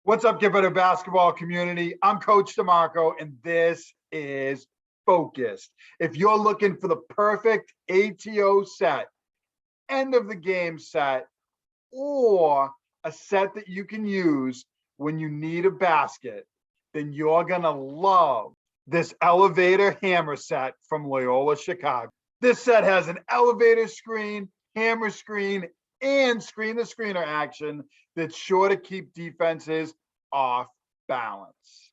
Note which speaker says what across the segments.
Speaker 1: What's up, Get Better Basketball community? I'm Coach DeMarco, and this is Focused. If you're looking for the perfect ATO set, end of the game set, or a set that you can use when you need a basket, then you're going to love this elevator hammer set from Loyola-Chicago. This set has an elevator screen, hammer screen, and screen-to-screener action that's sure to keep defenses off balance.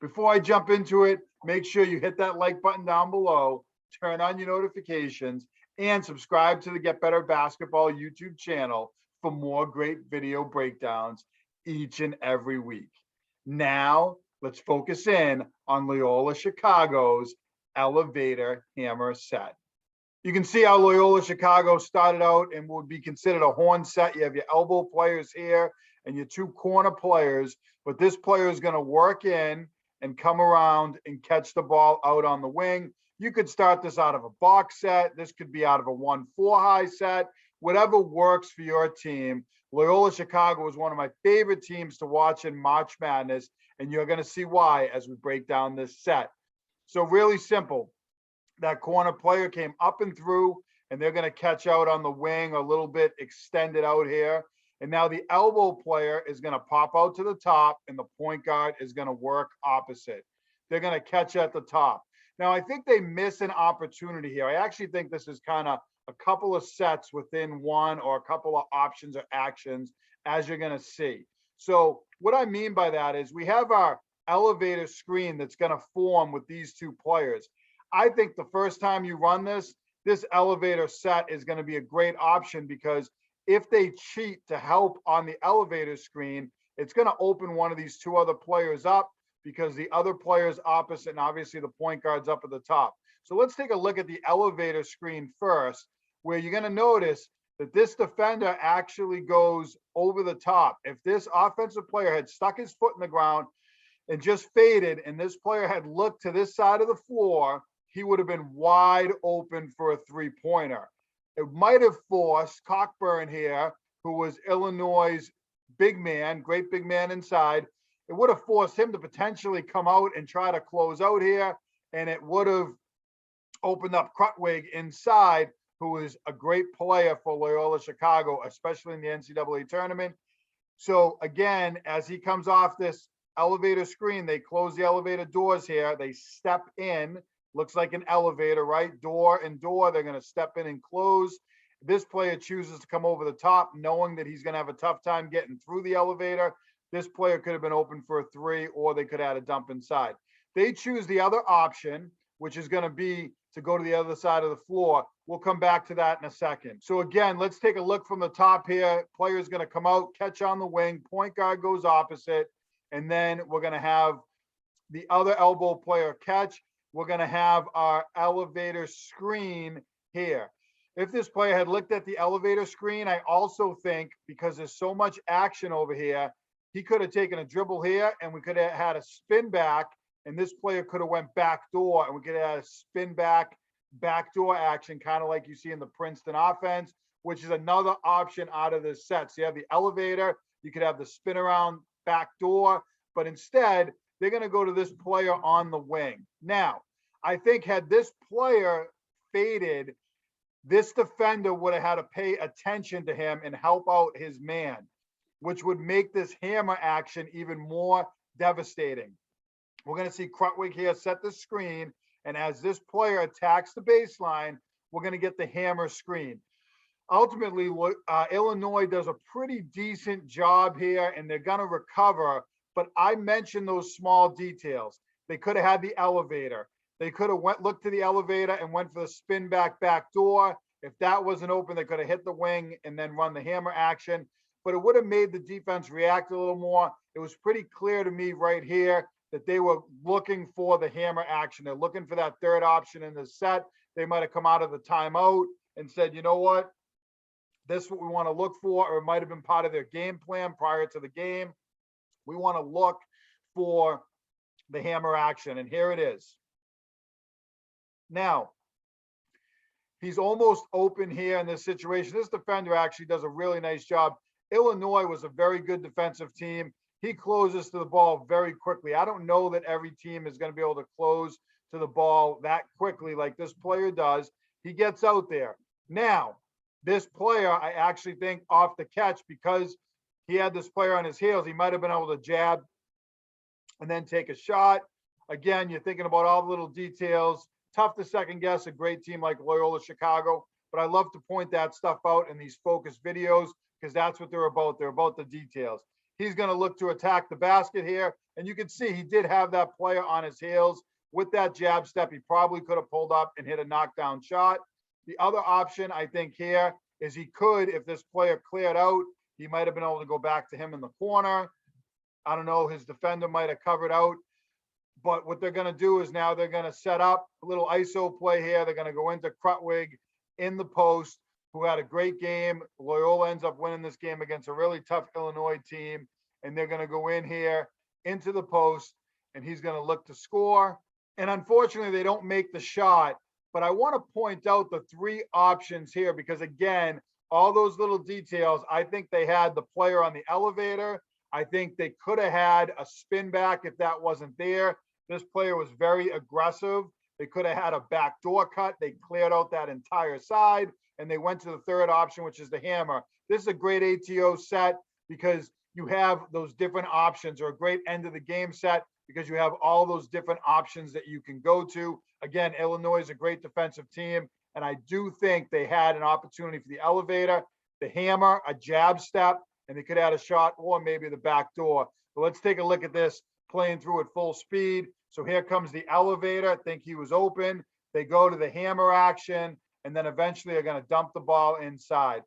Speaker 1: Before I jump into it, make sure you hit that like button down below, turn on your notifications, and subscribe to the Get Better Basketball YouTube channel for more great video breakdowns each and every week. Now, let's focus in on Loyola-Chicago's elevator hammer set. You can see how Loyola-Chicago started out and would be considered a horn set. You have your elbow players here and your two corner players, but this player is going to work in and come around and catch the ball out on the wing. You could start this out of a box set. This could be out of a 1-4 high set, whatever works for your team. Loyola-Chicago is one of my favorite teams to watch in March Madness, and you're going to see why as we break down this set. So really simple. That corner player came up and through, and they're going to catch out on the wing a little bit extended out here. And now the elbow player is going to pop out to the top, and the point guard is going to work opposite. They're going to catch at the top. Now, I think they miss an opportunity here. I actually think this is kind of a couple of sets within one, or a couple of options or actions, as you're going to see. So what I mean by that is we have our elevator screen that's going to form with these two players. I think the first time you run this elevator set is going to be a great option, because if they cheat to help on the elevator screen, it's going to open one of these two other players up, because the other player's opposite, and obviously the point guard's up at the top. So let's take a look at the elevator screen first, where you're going to notice that this defender actually goes over the top. If this offensive player had stuck his foot in the ground and just faded, and this player had looked to this side of the floor, he would have been wide open for a three-pointer. It might have forced Cockburn here, who was Illinois' big man, great big man inside. It would have forced him to potentially come out and try to close out here, and it would have opened up Krutwig inside, who is a great player for Loyola-Chicago, especially in the NCAA tournament. So again, as he comes off this elevator screen, they close the elevator doors here. They step in. Looks like an elevator, right? Door and door. They're going to step in and close. This player chooses to come over the top, knowing that he's going to have a tough time getting through the elevator. This player could have been open for a three, or they could have had a dump inside. They choose the other option, which is going to be to go to the other side of the floor. We'll come back to that in a second. So again, let's take a look from the top here. Player's going to come out, catch on the wing. Point guard goes opposite. And then we're going to have the other elbow player catch. We're going to have our elevator screen here. If this player had looked at the elevator screen, I also think, because there's so much action over here, he could have taken a dribble here, and we could have had a spin back, and this player could have went back door, and we could have had a spin backdoor action, kind of like you see in the Princeton offense, which is another option out of this set. So you have the elevator, you could have the spin around backdoor, but instead, they're going to go to this player on the wing. Now, I think had this player faded, this defender would have had to pay attention to him and help out his man, which would make this hammer action even more devastating. We're going to see Krutwig here set the screen, and as this player attacks the baseline, we're going to get the hammer screen. Ultimately, Illinois does a pretty decent job here, and they're going to recover. But I mentioned those small details. They could have had the elevator. They could have looked to the elevator and went for the spin back door. If that wasn't open, they could have hit the wing and then run the hammer action. But it would have made the defense react a little more. It was pretty clear to me right here that they were looking for the hammer action. They're looking for that third option in the set. They might have come out of the timeout and said, you know what? This is what we want to look for, or it might have been part of their game plan prior to the game. We want to look for the hammer action, and here it is. Now, he's almost open here in this situation. This defender actually does a really nice job. Illinois was a very good defensive team. he closes to the ball very quickly. I don't know that every team is going to be able to close to the ball that quickly like this player does. He gets out there. Now, this player, I actually think off the catch, because he had this player on his heels, he might have been able to jab and then take a shot. Again, you're thinking about all the little details. Tough to second guess a great team like Loyola-Chicago, but I love to point that stuff out in these focus videos because that's what they're about. They're about the details. He's going to look to attack the basket here, and you can see he did have that player on his heels. With that jab step, he probably could have pulled up and hit a knockdown shot. The other option, I think, here is he could, if this player cleared out, he might have been able to go back to him in the corner. I don't know, his defender might have covered out. But what they're going to do is now they're going to set up a little ISO play here. They're going to go into Krutwig in the post, who had a great game. Loyola ends up winning this game against a really tough Illinois team. And they're going to go in here into the post, and he's going to look to score. And unfortunately, they don't make the shot. But I want to point out the three options here because, again, all those little details, I think they had the player on the elevator. I think they could have had a spin back if that wasn't there. This player was very aggressive. They could have had a backdoor cut. They cleared out that entire side, and they went to the third option, which is the hammer. This is a great ATO set because you have those different options, or a great end of the game set because you have all those different options that you can go to. Again, Illinois is a great defensive team, and I do think they had an opportunity for the elevator, the hammer, a jab step, and they could add a shot or maybe the back door. But let's take a look at this playing through at full speed. So here comes the elevator. I think he was open. They go to the hammer action, and then eventually they're going to dump the ball inside.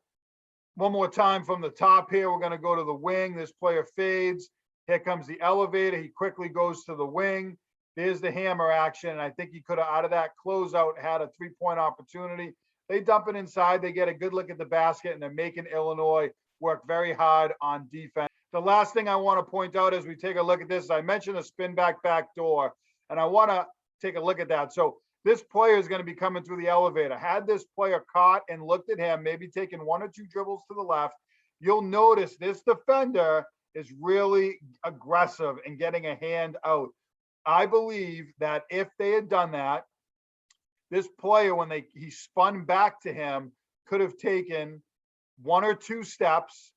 Speaker 1: One more time from the top here. We're going to go to the wing. This player fades. Here comes the elevator. He quickly goes to the wing. There's the hammer action. And I think he could have, out of that closeout, had a three-point opportunity. They dump it inside. They get a good look at the basket, and they're making Illinois work very hard on defense. The last thing I want to point out as we take a look at this is I mentioned a spin back door, and I want to take a look at that. So this player is going to be coming through the elevator. Had this player caught and looked at him, maybe taking one or two dribbles to the left, you'll notice this defender is really aggressive and getting a hand out. I believe that if they had done that, this player, when he spun back to him, could have taken one or two steps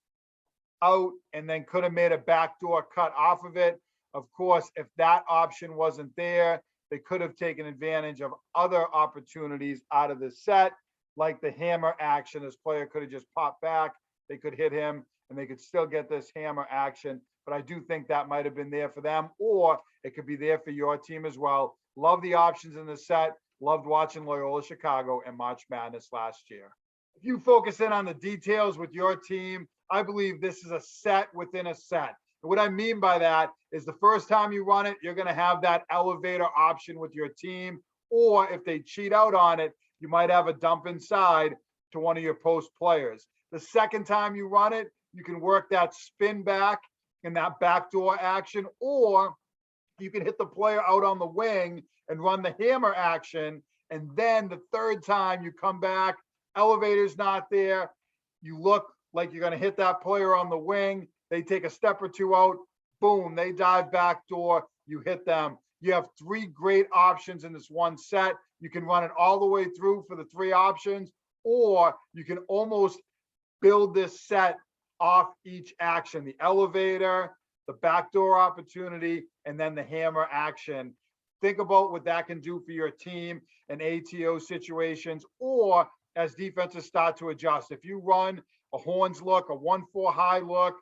Speaker 1: out and then could have made a backdoor cut off of it. Of course, if that option wasn't there, they could have taken advantage of other opportunities out of the set, like the hammer action. This player could have just popped back. They could hit him and they could still get this hammer action. But I do think that might have been there for them, or it could be there for your team as well. Love the options in the set. Loved watching Loyola-Chicago and March Madness last year. If you focus in on the details with your team, I believe this is a set within a set. And what I mean by that is the first time you run it, you're going to have that elevator option with your team. Or if they cheat out on it, you might have a dump inside to one of your post players. The second time you run it, you can work that spin back and that backdoor action, or you can hit the player out on the wing and run the hammer action. And then the third time you come back, elevator's not there. You look like you're going to hit that player on the wing. They take a step or two out. Boom, they dive backdoor. You hit them. You have three great options in this one set. You can run it all the way through for the three options, or you can almost build this set off each action, the elevator, the backdoor opportunity, and then the hammer action. Think about what that can do for your team in ATO situations, or as defenses start to adjust. If you run a horns look, a 1-4 high look,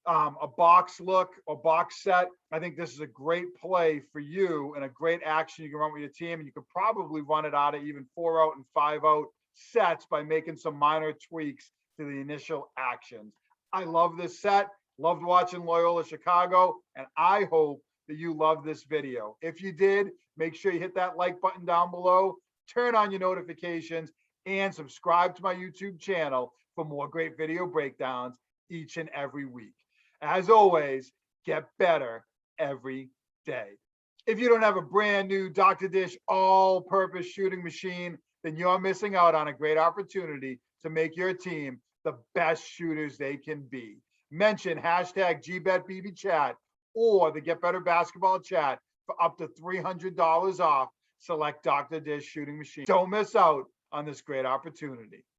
Speaker 1: a box look, or box set, I think this is a great play for you and a great action you can run with your team. And you could probably run it out of even 4-out and 5-out sets by making some minor tweaks to the initial actions. I love this set. Loved watching Loyola-Chicago, and I hope that you love this video. If you did, make sure you hit that like button down below, turn on your notifications, and subscribe to my YouTube channel for more great video breakdowns each and every week. As always, get better every day. If you don't have a brand new Dr. Dish all-purpose shooting machine, then you're missing out on a great opportunity to make your team the best shooters they can be. Mention hashtag GBetBBChat or the Get Better Basketball Chat for up to $300 off select Dr. Dish shooting machine. Don't miss out on this great opportunity.